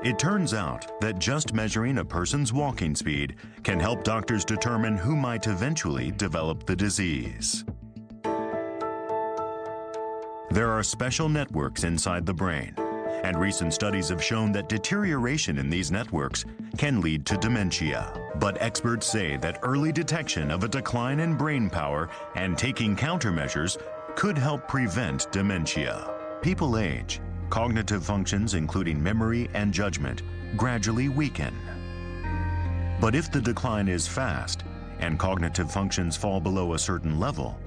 It turns out that just measuring a person's walking speed can help doctors determine who might eventually develop the disease. There are special networks inside the brain, and recent studies have shown that deterioration in these networks can lead to dementia. But experts say that early detection of a decline in brain power and taking countermeasures could help prevent dementia. People age. Cognitive functions, including memory and judgment, gradually weaken. But if the decline is fast and cognitive functions fall below a certain level,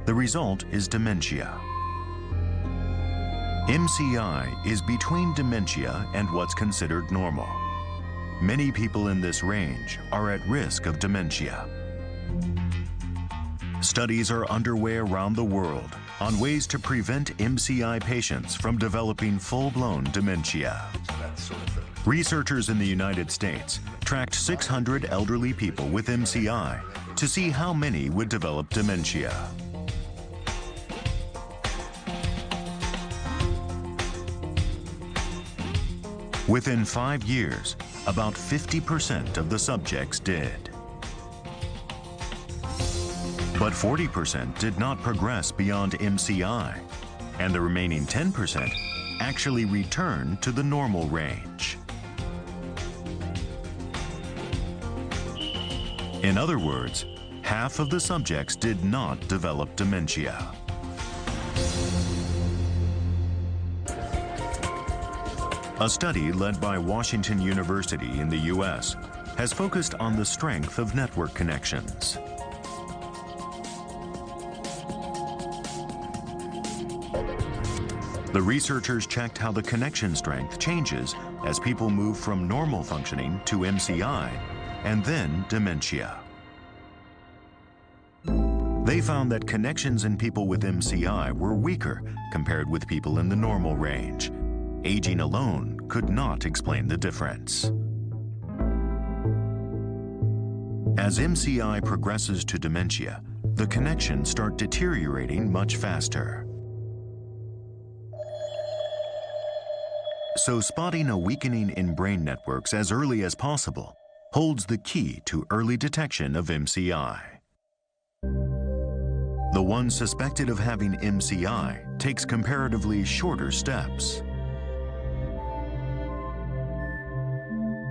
the result is dementia. MCI is between dementia and what's considered normal. Many people in this range are at risk of dementia. Studies are underway around the world on ways to prevent MCI patients from developing full-blown dementia. Researchers in the United States tracked 600 elderly people with MCI to see how many would develop dementia. Within 5 years, about 50% of the subjects did. But 40% did not progress beyond MCI, and the remaining 10% actually returned to the normal range. In other words, half of the subjects did not develop dementia. A study led by Washington University in the US has focused on the strength of network connections. The researchers checked how the connection strength changes as people move from normal functioning to MCI and then dementia. They found that connections in people with MCI were weaker compared with people in the normal range. Aging alone could not explain the difference. As MCI progresses to dementia, the connections start deteriorating much faster. So spotting a weakening in brain networks as early as possible holds the key to early detection of MCI. The one suspected of having MCI takes comparatively shorter steps.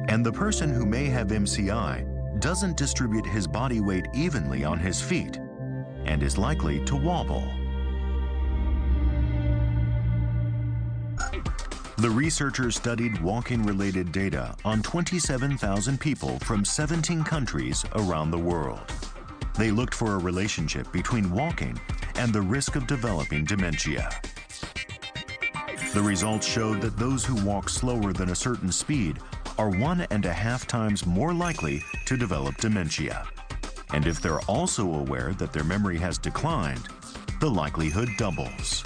And the person who may have MCI doesn't distribute his body weight evenly on his feet and is likely to wobble. The researchers studied walking-related data on 27,000 people from 17 countries around the world. They looked for a relationship between walking and the risk of developing dementia. The results showed that those who walk slower than a certain speed are 1.5 times more likely to develop dementia. And if they're also aware that their memory has declined, the likelihood doubles.